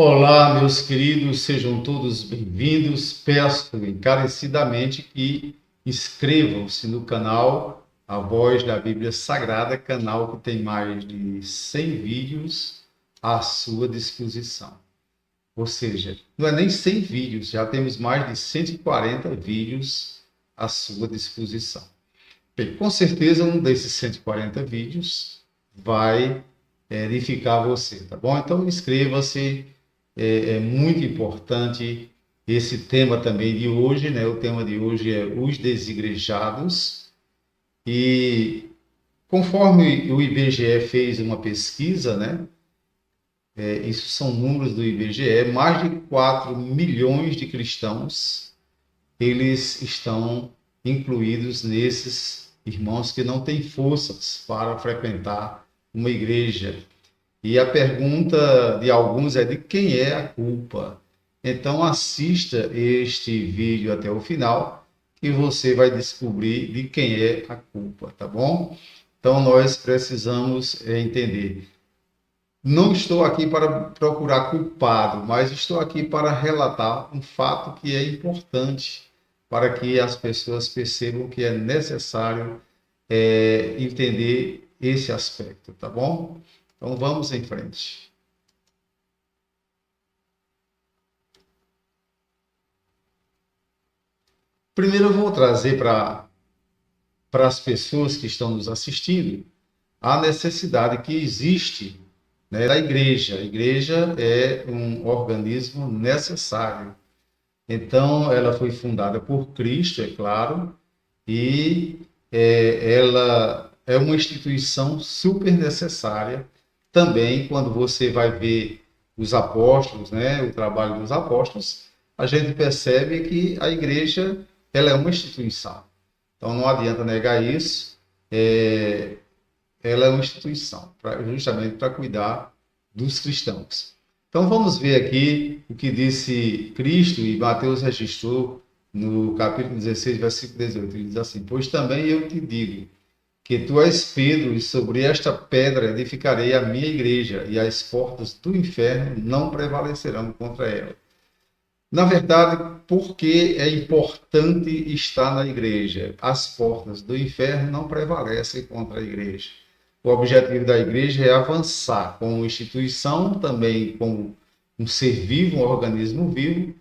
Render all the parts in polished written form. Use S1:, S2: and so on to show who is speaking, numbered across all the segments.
S1: Olá, meus queridos, sejam todos bem-vindos. Peço encarecidamente que inscrevam-se no canal A Voz da Bíblia Sagrada, canal que tem mais de 100 vídeos à sua disposição. Ou seja, não é nem 100 vídeos, já temos mais de 140 vídeos à sua disposição. Bem, com certeza um desses 140 vídeos vai edificar você, tá bom? Então inscreva-se, é muito importante esse tema também de hoje, né? O tema de hoje é os desigrejados e conforme o IBGE fez uma pesquisa, né? Isso são números do IBGE, mais de 4 milhões de cristãos, eles estão incluídos nesses irmãos que não têm forças para frequentar uma igreja. E a pergunta de alguns é de quem é a culpa. Então assista este vídeo até o final e você vai descobrir de quem é a culpa, tá bom? Então nós precisamos entender. Não estou aqui para procurar culpado, mas estou aqui para relatar um fato que é importante para que as pessoas percebam que é necessário entender esse aspecto, tá bom? Então vamos em frente. Primeiro eu vou trazer para as pessoas que estão nos assistindo a necessidade que existe, né, da igreja. A igreja é um organismo necessário. Então, ela foi fundada por Cristo, é claro, e ela é uma instituição super necessária. Também, quando você vai ver os apóstolos, né, o trabalho dos apóstolos, a gente percebe que a igreja ela é uma instituição. Então, não adianta negar isso. É, ela é uma instituição, justamente para cuidar dos cristãos. Então vamos ver aqui o que disse Cristo e Mateus registrou no capítulo 16, versículo 18. Ele diz assim: Pois também eu te digo que tu és Pedro, e sobre esta pedra edificarei a minha igreja, e as portas do inferno não prevalecerão contra ela. Na verdade, por que é importante estar na igreja? As portas do inferno não prevalecem contra a igreja. O objetivo da igreja é avançar como instituição, também como um ser vivo, um organismo vivo,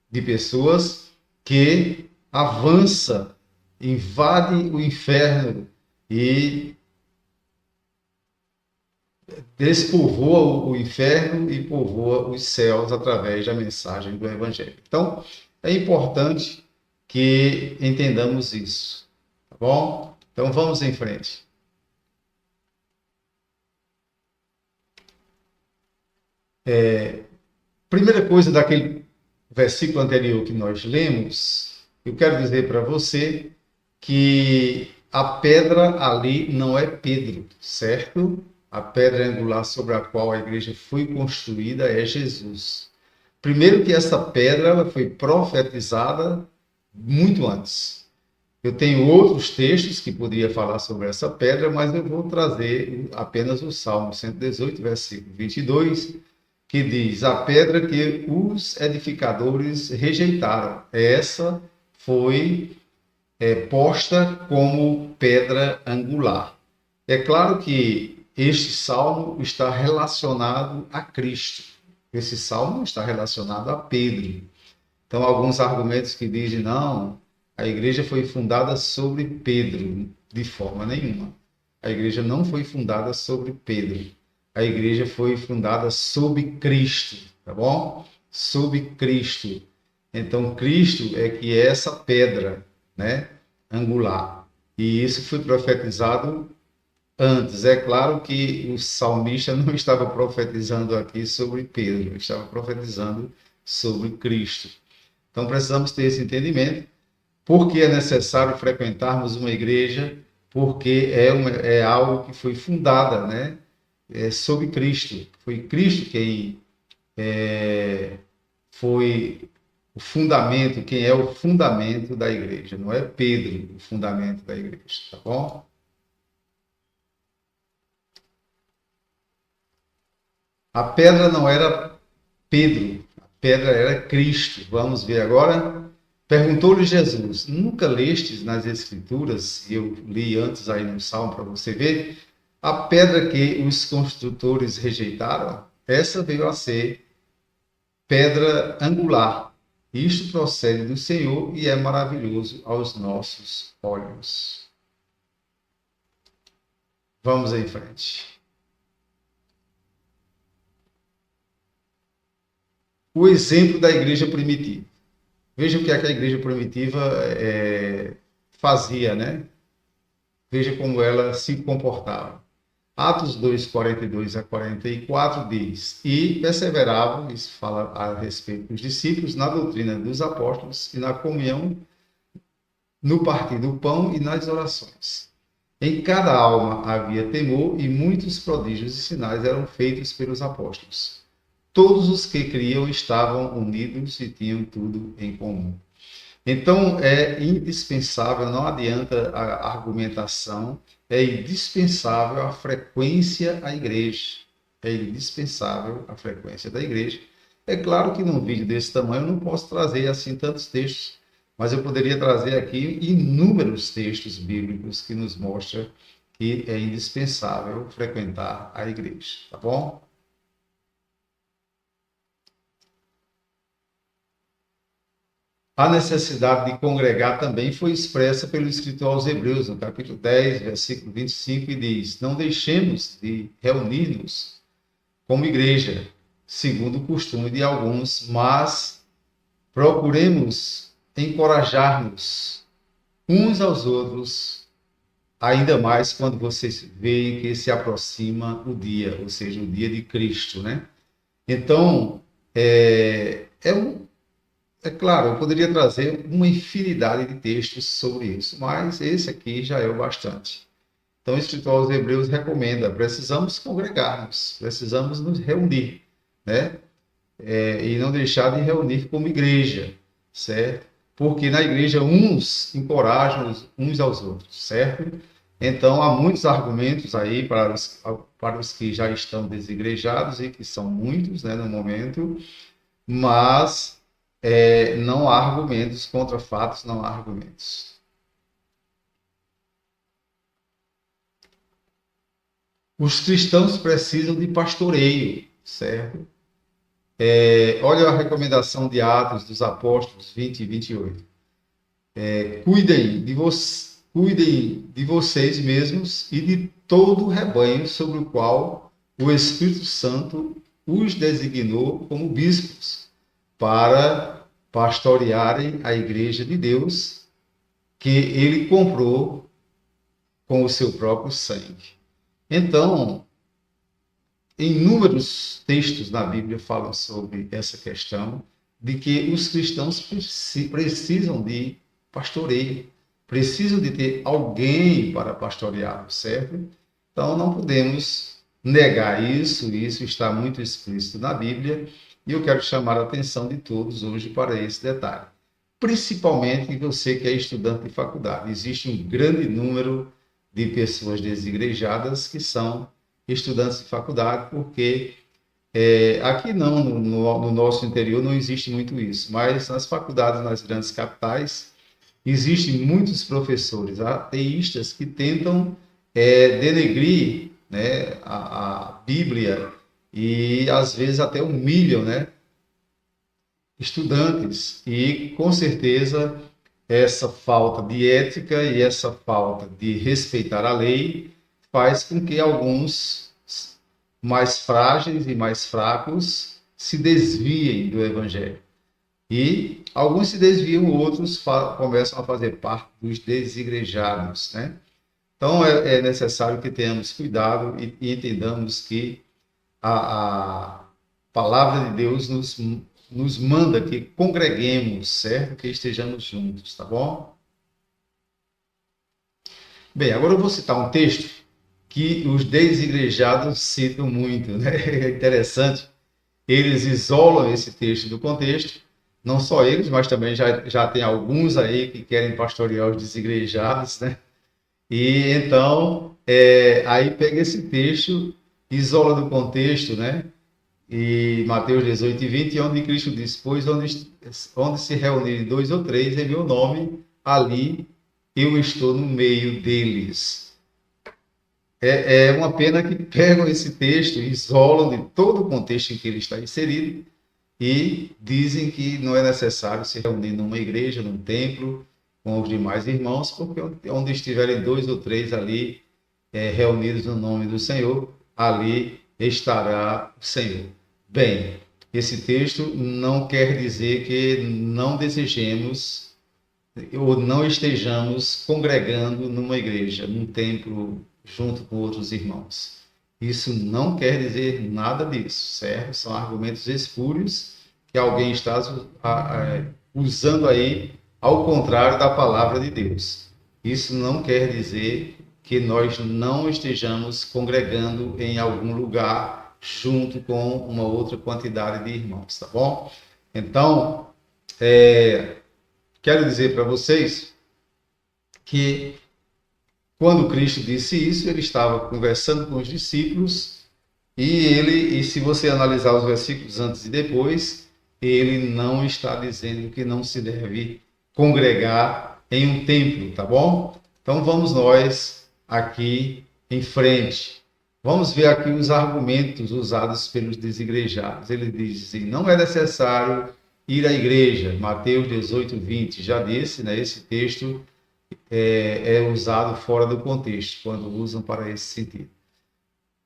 S1: de pessoas que avança, invade o inferno e despovoa o inferno e povoa os céus através da mensagem do Evangelho. Então, é importante que entendamos isso, tá bom? Então, vamos em frente. Primeira coisa daquele versículo anterior que nós lemos, eu quero dizer para você que a pedra ali não é Pedro, certo? A pedra angular sobre a qual a igreja foi construída é Jesus. Primeiro que essa pedra ela foi profetizada muito antes. Eu tenho outros textos que poderia falar sobre essa pedra, mas eu vou trazer apenas o Salmo 118, versículo 22, que diz: A pedra que os edificadores rejeitaram, essa foi posta como pedra angular. É claro que este salmo está relacionado a Cristo. Esse salmo não está relacionado a Pedro. Então, alguns argumentos que dizem, não, a igreja foi fundada sobre Pedro, de forma nenhuma. A igreja não foi fundada sobre Pedro. A igreja foi fundada sob Cristo, tá bom? Sob Cristo. Então, Cristo é que é essa pedra, né, angular. E isso foi profetizado antes. É claro que o salmista não estava profetizando aqui sobre Pedro, estava profetizando sobre Cristo. Então precisamos ter esse entendimento. Por que é necessário frequentarmos uma igreja? Porque é algo que foi fundada, né? Sob Cristo. Foi Cristo quem foi o fundamento, quem é o fundamento da igreja. Não é Pedro o fundamento da igreja, tá bom? A pedra não era Pedro. A pedra era Cristo. Vamos ver agora. Perguntou-lhe Jesus: nunca lestes nas Escrituras, e eu li antes aí no Salmo para você ver, a pedra que os construtores rejeitaram, essa veio a ser pedra angular. Isto procede do Senhor e é maravilhoso aos nossos olhos. Vamos em frente. O exemplo da igreja primitiva. Veja o que é que a igreja primitiva fazia, né? Veja como ela se comportava. Atos 2, 42 a 44 diz: e perseveravam, isso fala a respeito dos discípulos, na doutrina dos apóstolos e na comunhão, no partir do pão e nas orações. Em cada alma havia temor e muitos prodígios e sinais eram feitos pelos apóstolos. Todos os que criam estavam unidos e tinham tudo em comum. Então, é indispensável, não adianta a argumentação, é indispensável a frequência à igreja. É indispensável a frequência da igreja. É claro que num vídeo desse tamanho eu não posso trazer assim tantos textos, mas eu poderia trazer aqui inúmeros textos bíblicos que nos mostram que é indispensável frequentar a igreja, tá bom? A necessidade de congregar também foi expressa pelo escritor aos Hebreus, no capítulo 10, versículo 25, e diz: não deixemos de reunir-nos como igreja, segundo o costume de alguns, mas procuremos encorajar-nos uns aos outros, ainda mais quando vocês veem que se aproxima o dia, ou seja, o dia de Cristo, né? Então, é claro, eu poderia trazer uma infinidade de textos sobre isso, mas esse aqui já é o bastante. Então, o escritor aos Hebreus recomenda: precisamos congregar-nos, precisamos nos reunir, né? E não deixar de reunir como igreja, certo? Porque na igreja uns encorajam uns aos outros, certo? Então, há muitos argumentos aí para os que já estão desigrejados, e que são muitos, né, no momento, mas não há argumentos contra fatos, não há argumentos. Os cristãos precisam de pastoreio, certo? Olha a recomendação de Atos dos Apóstolos 20 e 28. Cuidem de vocês mesmos e de todo o rebanho sobre o qual o Espírito Santo os designou como bispos, para pastorearem a igreja de Deus, que ele comprou com o seu próprio sangue. Então, inúmeros textos na Bíblia falam sobre essa questão de que os cristãos precisam de pastoreio, precisam de ter alguém para pastoreá-los, certo? Então, não podemos negar isso, isso está muito explícito na Bíblia, e eu quero chamar a atenção de todos hoje para esse detalhe. Principalmente você que é estudante de faculdade. Existe um grande número de pessoas desigrejadas que são estudantes de faculdade, porque aqui não, no nosso interior não existe muito isso, mas nas faculdades, nas grandes capitais, existem muitos professores ateístas que tentam denegrir, né, a Bíblia, e às vezes até humilham, né, estudantes. E com certeza essa falta de ética e essa falta de respeitar a lei faz com que alguns mais frágeis e mais fracos se desviem do evangelho. E alguns se desviam, outros começam a fazer parte dos desigrejados, né? Então, é necessário que tenhamos cuidado e entendamos que a palavra de Deus nos manda que congreguemos, certo? Que estejamos juntos, tá bom? Bem, agora eu vou citar um texto que os desigrejados citam muito, né? É interessante. Eles isolam esse texto do contexto, não só eles, mas também já tem alguns aí que querem pastorear os desigrejados, né? E então, aí pega esse texto, isola do contexto, né? e Mateus 18 e 20, onde Cristo diz, pois onde se reunirem dois ou três em meu nome, ali eu estou no meio deles. É uma pena que pegam esse texto e isolam de todo o contexto em que ele está inserido e dizem que não é necessário se reunir numa igreja, num templo, com os demais irmãos, porque onde estiverem dois ou três ali reunidos no nome do Senhor, ali estará o Senhor. Bem, esse texto não quer dizer que não desejemos ou não estejamos congregando numa igreja, num templo, junto com outros irmãos. Isso não quer dizer nada disso, certo? São argumentos espúrios que alguém está usando aí ao contrário da palavra de Deus. Isso não quer dizer que nós não estejamos congregando em algum lugar junto com uma outra quantidade de irmãos, tá bom? Então, quero dizer para vocês que quando Cristo disse isso, ele estava conversando com os discípulos e se você analisar os versículos antes e depois, ele não está dizendo que não se deve congregar em um templo, tá bom? Então vamos nós aqui em frente. Vamos ver aqui os argumentos usados pelos desigrejados. Ele diz assim, não é necessário ir à igreja. Mateus 18, 20, já disse, né? Esse texto é usado fora do contexto, quando usam para esse sentido.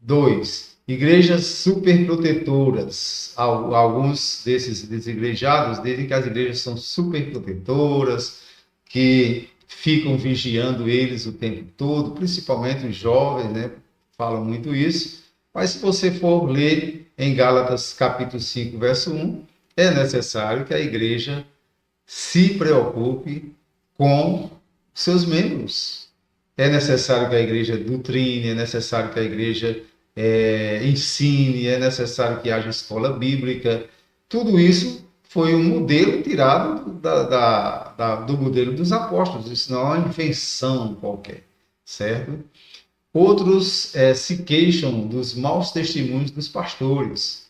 S1: 2. Igrejas superprotetoras. Alguns desses desigrejados dizem que as igrejas são superprotetoras, que ficam vigiando eles o tempo todo, principalmente os jovens, né? Falam muito isso. Mas se você for ler em Gálatas capítulo 5, verso 1, é necessário que a igreja se preocupe com seus membros. É necessário que a igreja doutrine, é necessário que a igreja ensine, é necessário que haja escola bíblica. Tudo isso foi um modelo tirado do modelo dos apóstolos. Isso não é uma invenção qualquer, certo? Outros se queixam dos maus testemunhos dos pastores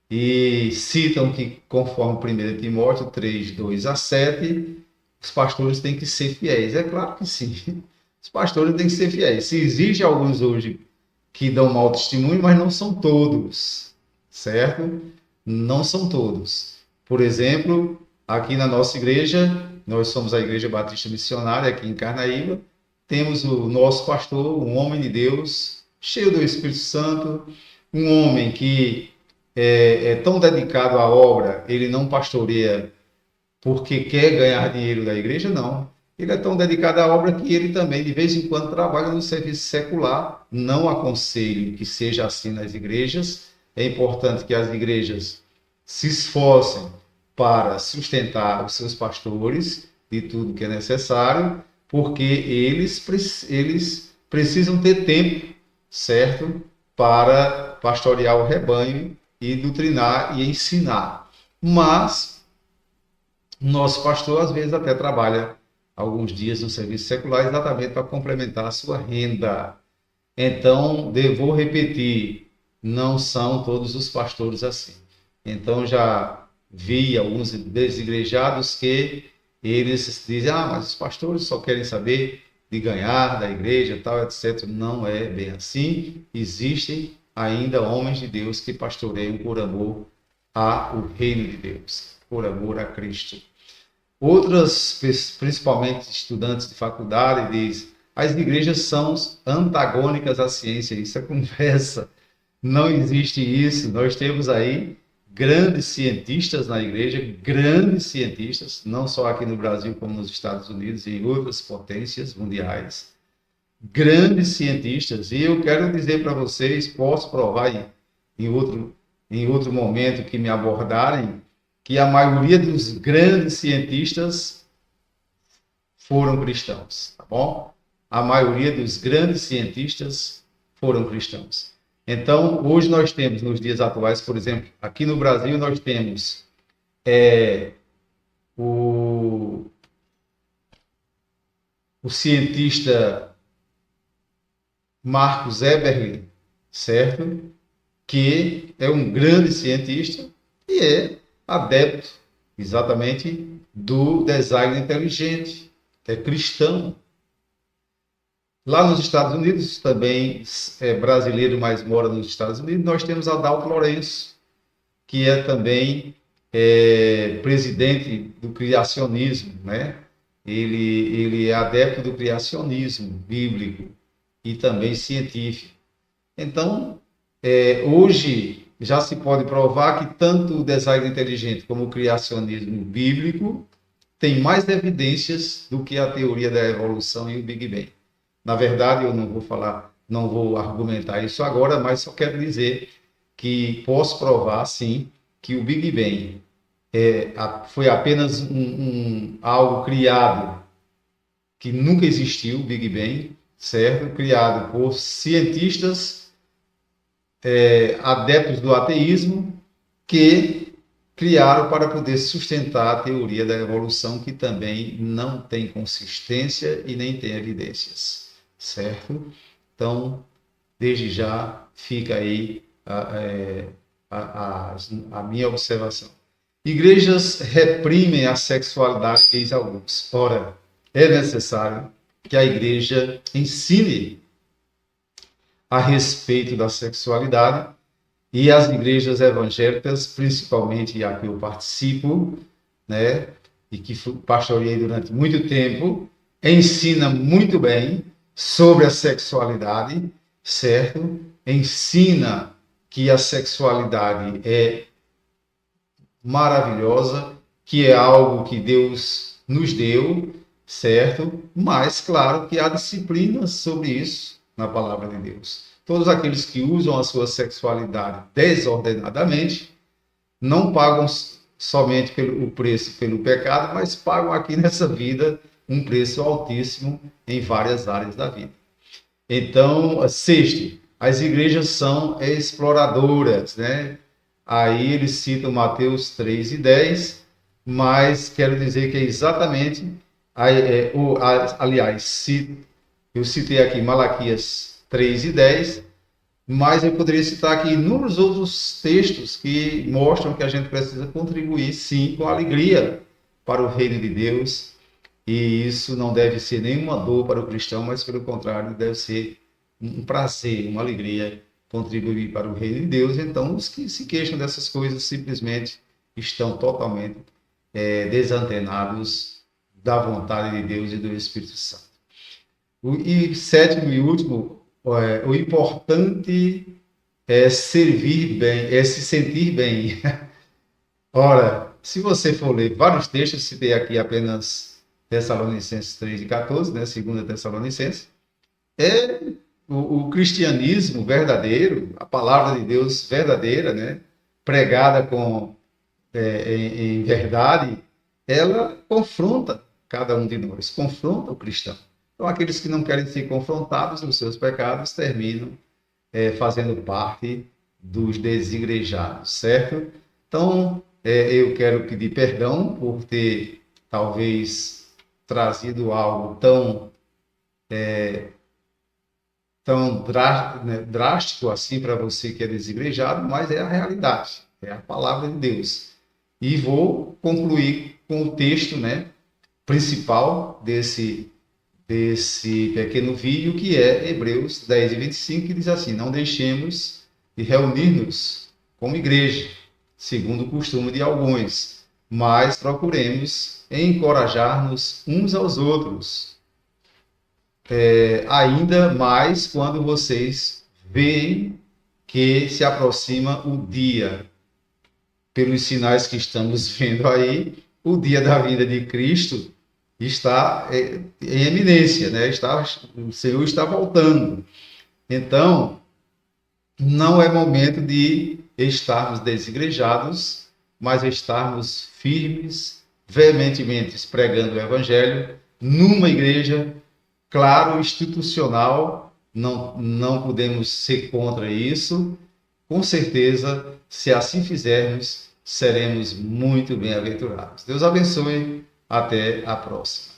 S1: e citam que, conforme 1 Timóteo 3, 2 a 7, os pastores têm que ser fiéis. É claro que sim. Os pastores têm que ser fiéis. Se existe alguns hoje que dão mau testemunho, mas não são todos, certo? Não são todos. Por exemplo, aqui na nossa igreja, nós somos a Igreja Batista Missionária aqui em Carnaíba, temos o nosso pastor, um homem de Deus, cheio do Espírito Santo, um homem que é tão dedicado à obra, ele não pastoreia porque quer ganhar dinheiro da igreja, não. Ele é tão dedicado à obra que ele também, de vez em quando, trabalha no serviço secular. Não aconselho que seja assim nas igrejas. É importante que as igrejas se esforcem para sustentar os seus pastores de tudo que é necessário, porque eles precisam ter tempo, certo? Para pastorear o rebanho e doutrinar e ensinar. Mas nosso pastor, às vezes, até trabalha alguns dias no serviço secular exatamente para complementar a sua renda. Então, vou repetir, não são todos os pastores assim. Então, já vi alguns desigrejados que eles dizem, mas os pastores só querem saber de ganhar da igreja, tal, etc. Não é bem assim. Existem ainda homens de Deus que pastoreiam por amor ao reino de Deus, por amor a Cristo. Outras, principalmente estudantes de faculdade, dizem as igrejas são antagônicas à ciência. Isso é conversa. Não existe isso. Nós temos aí grandes cientistas na igreja, grandes cientistas, não só aqui no Brasil, como nos Estados Unidos e em outras potências mundiais. Grandes cientistas. E eu quero dizer para vocês, posso provar em outro momento que me abordarem, que a maioria dos grandes cientistas foram cristãos, tá bom? A maioria dos grandes cientistas foram cristãos. Então, hoje nós temos, nos dias atuais, por exemplo, aqui no Brasil nós temos o cientista Marcos Eberle, certo? que é um grande cientista e é adepto, exatamente, do design inteligente, que é cristão. Lá nos Estados Unidos, também é brasileiro, mas mora nos Estados Unidos, nós temos Adalto Lourenço, que é também presidente do criacionismo, né? Ele é adepto do criacionismo bíblico e também científico. Então, hoje já se pode provar que tanto o design inteligente como o criacionismo bíblico tem mais evidências do que a teoria da evolução e o Big Bang. Na verdade, eu não vou argumentar isso agora, mas só quero dizer que posso provar, sim, que o Big Bang foi apenas algo criado que nunca existiu, o Big Bang, certo? Criado por cientistas adeptos do ateísmo que criaram para poder sustentar a teoria da evolução, que também não tem consistência e nem tem evidências, certo? Então, desde já, fica aí a minha observação. Igrejas reprimem a sexualidade, diz alguns. Ora, é necessário que a igreja ensine a respeito da sexualidade, e as igrejas evangélicas, principalmente a que eu participo, né, e que pastoreei durante muito tempo, ensina muito bem sobre a sexualidade, certo? Ensina que a sexualidade é maravilhosa, que é algo que Deus nos deu, certo? Mas, claro, que há disciplinas sobre isso na palavra de Deus. Todos aqueles que usam a sua sexualidade desordenadamente não pagam somente o preço pelo pecado, mas pagam aqui nessa vida um preço altíssimo em várias áreas da vida. Então, sexto, as igrejas são exploradoras, né? Aí eles citam Mateus 3:10, mas quero dizer que é exatamente, aliás, eu citei aqui Malaquias 3:10, mas eu poderia citar aqui inúmeros outros textos que mostram que a gente precisa contribuir, sim, com alegria para o reino de Deus, e isso não deve ser nenhuma dor para o cristão, mas pelo contrário, deve ser um prazer, uma alegria contribuir para o reino de Deus. Então, os que se queixam dessas coisas simplesmente estão totalmente desantenados da vontade de Deus e do Espírito Santo. E sétimo e último, o importante é servir bem, é se sentir bem. Ora, se você for ler vários textos, citei aqui apenas Tessalonicenses 3:14, né, 2 Tessalonicenses, o cristianismo verdadeiro, a palavra de Deus verdadeira, né, pregada em verdade, ela confronta cada um de nós, confronta o cristão. Então, aqueles que não querem ser confrontados nos seus pecados terminam fazendo parte dos desigrejados, certo? Então, eu quero pedir perdão por ter, talvez, trazido algo tão drástico assim para você que é desigrejado, mas é a realidade, é a palavra de Deus. E vou concluir com o texto, né, principal desse pequeno vídeo, que é Hebreus 10:25, que diz assim: não deixemos de reunir-nos como igreja, segundo o costume de alguns, mas procuremos encorajar-nos uns aos outros, ainda mais quando vocês veem que se aproxima o dia, pelos sinais que estamos vendo aí, o dia da vinda de Cristo está em eminência, né? O Senhor está voltando. Então, não é momento de estarmos desigrejados, mas estarmos firmes, veementemente pregando o Evangelho numa igreja, claro, institucional. Não podemos ser contra isso. Com certeza, se assim fizermos, seremos muito bem-aventurados. Deus abençoe. Até a próxima.